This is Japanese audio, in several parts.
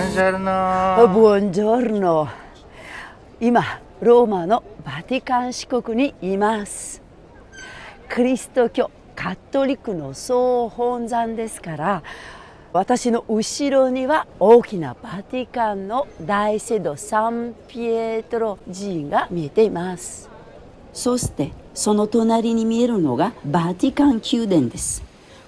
ンジョルノ。ボンジョルノ。今ローマのバティカン市国にいます。キリスト教カトリックの総本山ですから、私の後ろには大きなバティカンの大聖堂サンピエトロ寺院が見えています。そしてその隣に見えるのがバティカン宮殿です。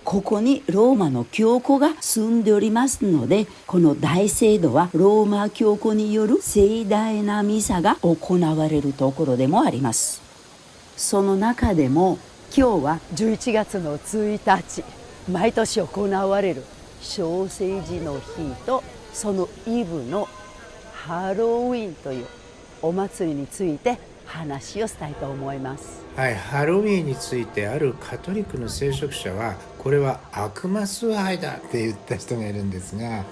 ここにローマの教皇が住んでおりますので、この大聖堂はローマ教皇による盛大なミサが行われるところでもあります。その中でも今日は11月の1日、毎年行われる小聖寺の日とそのイブのハロウィンというお祭りについて話をしたいと思います。はい、ハロウィーンについてあるカトリックの聖職者は、これは悪魔崇拝だって言った人がいるんですが、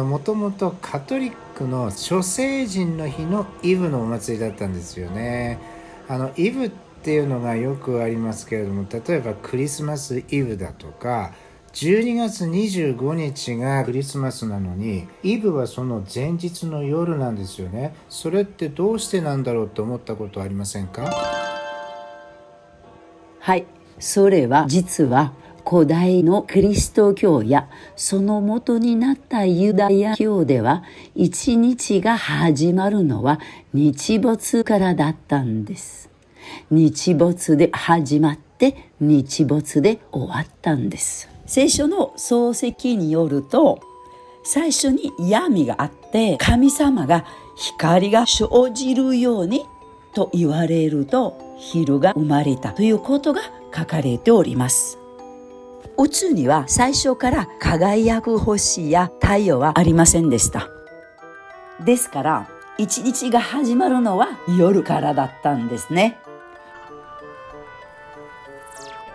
もともとカトリックの諸聖人の日のイブのお祭りだったんですよね。イブっていうのがよくありますけれども、例えばクリスマスイブだとか、12月25日がクリスマスなのに、イブはその前日の夜なんですよね。それってどうしてなんだろうと思ったことありませんか？はい、それは実は古代のキリスト教やその元になったユダヤ教では、一日が始まるのは日没からだったんです。日没で始まって日没で終わったんです。聖書の漱石によると、最初に闇があって神様が光が生じるようにと言われると、昼が生まれたということが書かれております。宇宙には最初から輝く星や太陽はありませんでした。ですから一日が始まるのは夜からだったんですね。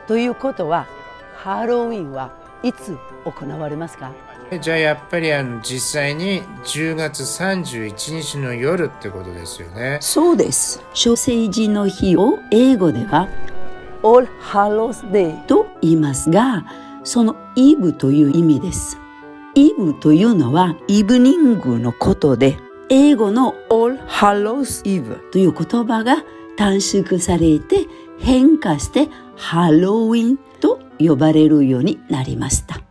ということは、ハロウィンはいつ行われますか？じゃあやっぱり実際に10月31日の夜ってことですよね。そうです。諸聖寺の日を英語では All Hallows Day と言いますが、そのイブという意味です。イブというのはイブニングのことで、英語の All Hallows Eve という言葉が短縮されて変化してハロウィンと呼ばれるようになりました。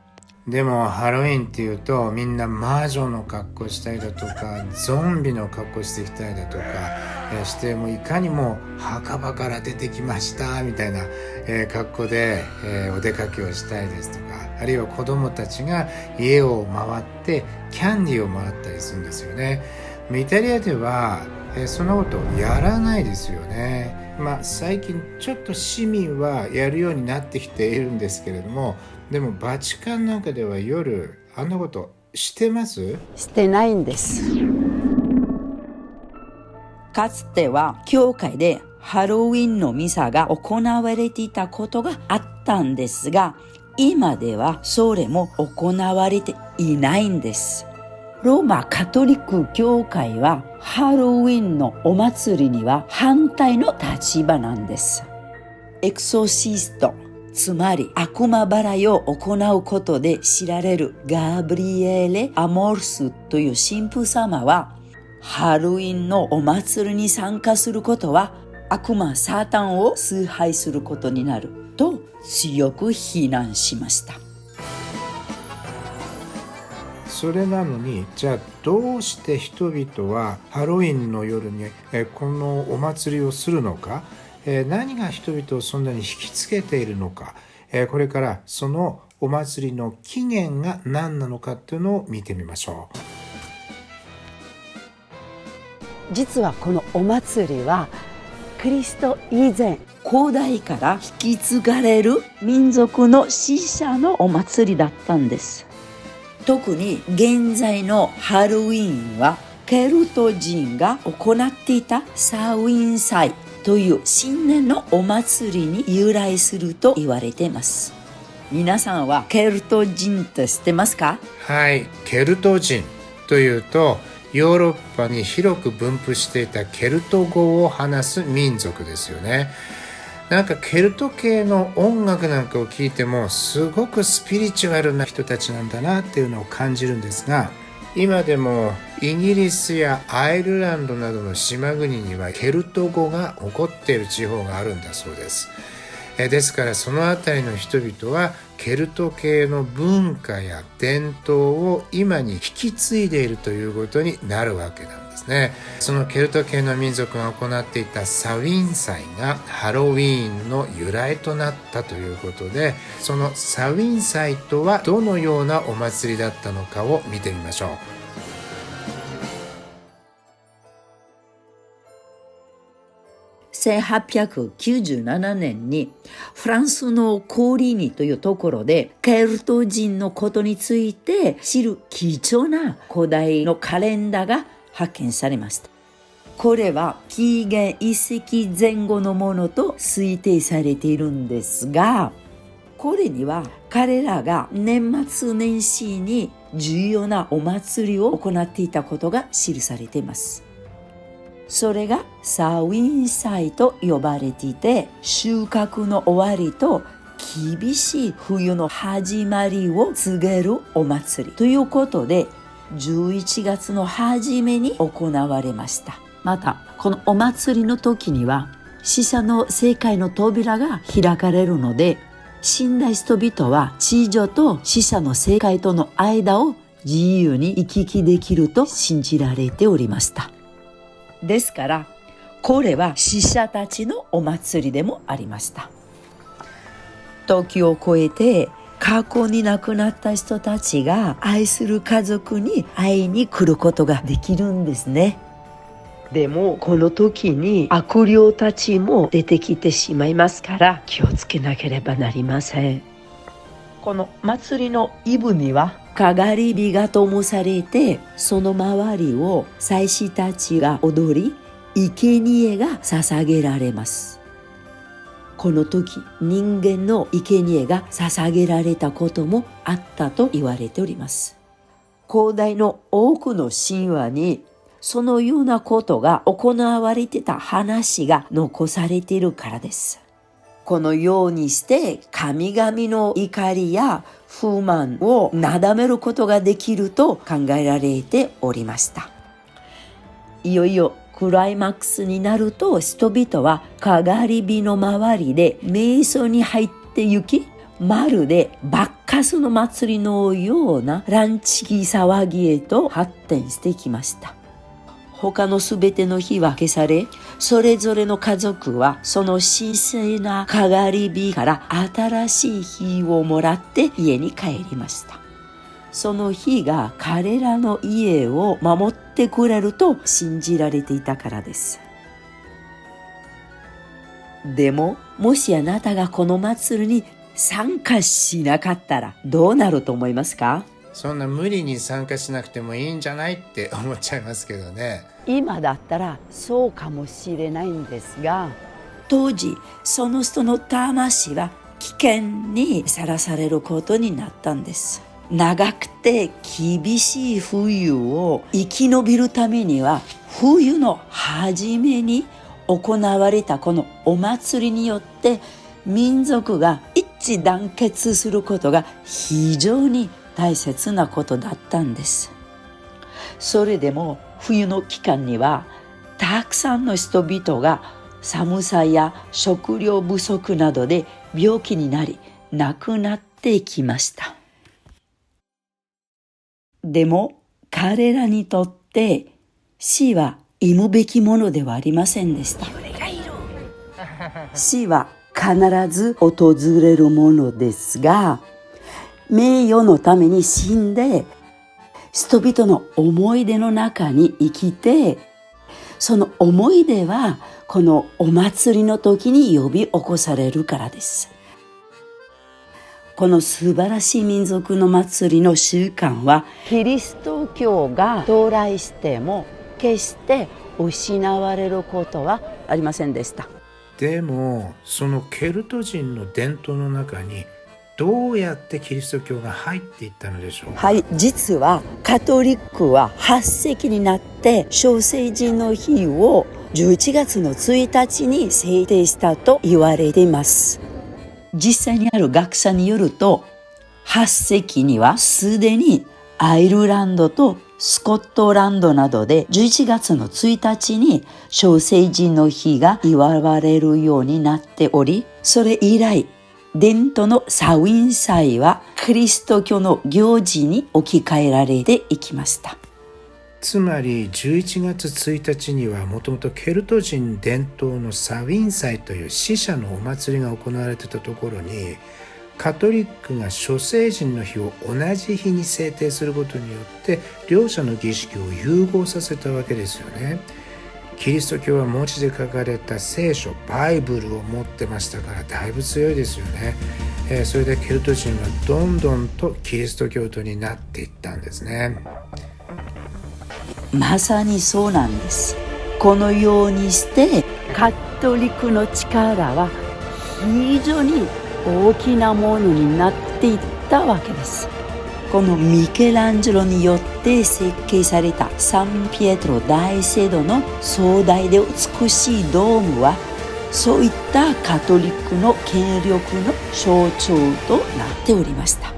でもハロウィンっていうと、みんな魔女の格好したりだとか、ゾンビの格好してきたりだとかして、もういかにも墓場から出てきましたみたいな格好でお出かけをしたいですとか、あるいは子供たちが家を回ってキャンディーをもらったりするんですよね。イタリアではそんなことやらないですよね。最近ちょっと市民はやるようになってきているんですけれども、でもバチカンなんかでは夜あんなことしてます？してないんです。かつては教会でハロウィンのミサが行われていたことがあったんですが、今ではそれも行われていないんです。ローマカトリック教会はハロウィンのお祭りには反対の立場なんです。エクソシスト、つまり悪魔払いを行うことで知られるガブリエレ・アモルスという神父様は、ハロウィンのお祭りに参加することは悪魔サタンを崇拝することになると強く非難しました。それなのに、じゃあどうして人々はハロウィンの夜にこのお祭りをするのか、何が人々をそんなに引きつけているのか、これからそのお祭りの起源が何なのかっていうのを見てみましょう。実はこのお祭りはキリスト以前、古代から引き継がれる民族の死者のお祭りだったんです。特に現在のハロウィンはケルト人が行っていたサウィン祭という新年のお祭りに由来すると言われています。皆さんはケルト人って知ってますか？はい、ケルト人というとヨーロッパに広く分布していたケルト語を話す民族ですよね。なんかケルト系の音楽なんかを聴いてもすごくスピリチュアルな人たちなんだなっていうのを感じるんですが、今でもイギリスやアイルランドなどの島国にはケルト語が起こっている地方があるんだそうです。ですからその辺りの人々はケルト系の文化や伝統を今に引き継いでいるということになるわけなんですね。そのケルト系の民族が行っていたサウィン祭がハロウィーンの由来となったということで、そのサウィン祭とはどのようなお祭りだったのかを見てみましょう。1897年にフランスのコーリーニというところでケルト人のことについて知る貴重な古代のカレンダーが発見されました。これは紀元1世紀前後のものと推定されているんですが、これには彼らが年末年始に重要なお祭りを行っていたことが記されています。それがサウィン祭と呼ばれていて、収穫の終わりと厳しい冬の始まりを告げるお祭りということで、11月の初めに行われました。またこのお祭りの時には死者の世界の扉が開かれるので、死んだ人々は地上と死者の世界との間を自由に行き来できると信じられておりました。ですからこれは死者たちのお祭りでもありました。時を超えて過去に亡くなった人たちが愛する家族に会いに来ることができるんですね。でもこの時に悪霊たちも出てきてしまいますから気をつけなければなりません。この祭りのイブにはかがり火が灯されて、その周りを祭司たちが踊り、生贄が捧げられます。この時人間の生贄が捧げられたこともあったと言われております。古代の多くの神話にそのようなことが行われていた話が残されているからです。このようにして神々の怒りや不満をなだめることができると考えられておりました。いよいよクライマックスになると、人々はかがり火の周りで瞑想に入って行き、まるでバッカスの祭りのようなランチキ騒ぎへと発展してきました。他のすべての火は消され、それぞれの家族はその神聖なかがり火から新しい火をもらって家に帰りました。その火が彼らの家を守ってくれると信じられていたからです。でも、もしあなたがこの祭りに参加しなかったらどうなると思いますか？そんな無理に参加しなくてもいいんじゃないって思っちゃいますけどね。今だったらそうかもしれないんですが、当時その人の魂は危険にさらされることになったんです。長くて厳しい冬を生き延びるためには、冬の初めに行われたこのお祭りによって民族が一致団結することが非常に大切なことだったんです。それでも冬の期間にはたくさんの人々が寒さや食料不足などで病気になり亡くなっていきました。でも彼らにとって死は忌むべきものではありませんでした。死は必ず訪れるものですが、名誉のために死んで人々の思い出の中に生きて、その思い出はこのお祭りの時に呼び起こされるからです。この素晴らしい民族の祭りの習慣は、キリスト教が到来しても決して失われることはありませんでした。でもそのケルト人の伝統の中にどうやってキリスト教が入っていったのでしょうか？はい、実はカトリックは8世紀になって小聖人の日を11月の1日に制定したと言われています。実際にある学者によると、8世紀にはすでにアイルランドとスコットランドなどで11月の1日に小聖人の日が祝われるようになっており、それ以来伝統のサウィン祭はキリスト教の行事に置き換えられていきました。つまり11月1日にはもともとケルト人伝統のサウィン祭という死者のお祭りが行われていたところに、カトリックが諸聖人の日を同じ日に制定することによって両者の儀式を融合させたわけですよね。キリスト教は文字で書かれた聖書バイブルを持ってましたからだいぶ強いですよね。それでケルト人はどんどんとキリスト教徒になっていったんですね。まさにそうなんです。このようにしてカトリックの力は非常に大きなものになっていったわけです。このミケランジェロによって設計されたサンピエトロ大聖堂の壮大で美しいドームは、そういったカトリックの権力の象徴となっておりました。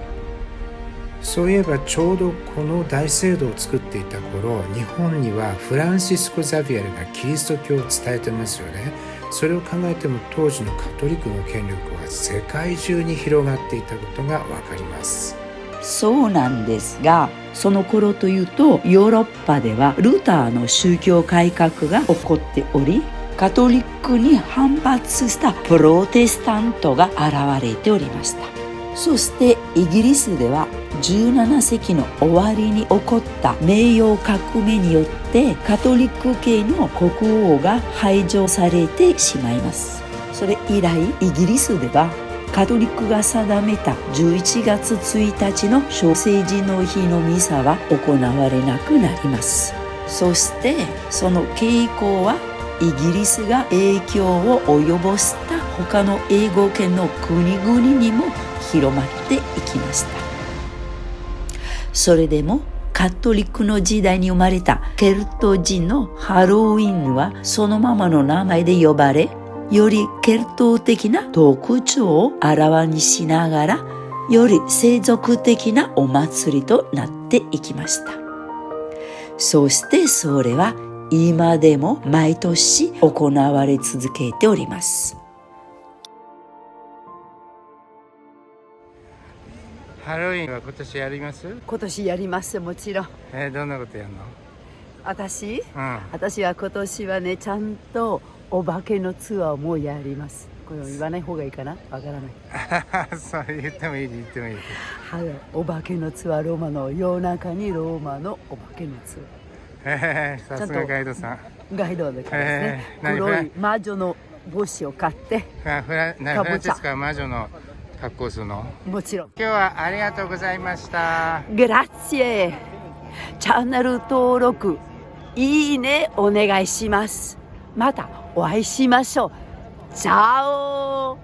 そういえばちょうどこの大聖堂を作っていた頃、日本にはフランシスコ・ザビエルがキリスト教を伝えてますよね。それを考えても当時のカトリックの権力は世界中に広がっていたことがわかります。そうなんですが、その頃というとヨーロッパではルターの宗教改革が起こっており、カトリックに反発したプロテスタントが現れておりました。そしてイギリスでは17世紀の終わりに起こった名誉革命によってカトリック系の国王が排除されてしまいます。それ以来イギリスではカトリックが定めた11月1日の小聖人の日のミサは行われなくなります。そしてその傾向はイギリスが影響を及ぼした他の英語圏の国々にも広まっていきました。それでもカトリックの時代に生まれたケルト人のハロウィンはそのままの名前で呼ばれ、よりケルト的な特徴をあらわにしながら、より世俗的なお祭りとなっていきました。そしてそれは今でも毎年行われ続けております。ハロウィンは今年やります？今年やります、もちろん。どんなことやるの？私は今年はね、ちゃんとお化けのツアーもやります。これ言わない方がいいかな、わからない。そう言ってもいい。はい、お化けのツアー、ローマの夜中にローマのお化けのツアー。さすがガイドさん。ガイドでですね、黒い魔女の帽子を買って、フランチェスカは魔女の格好するの？もちろん。今日はありがとうございました。グラッシエ。チャンネル登録、いいねお願いします。またお会いしましょう。チャオ。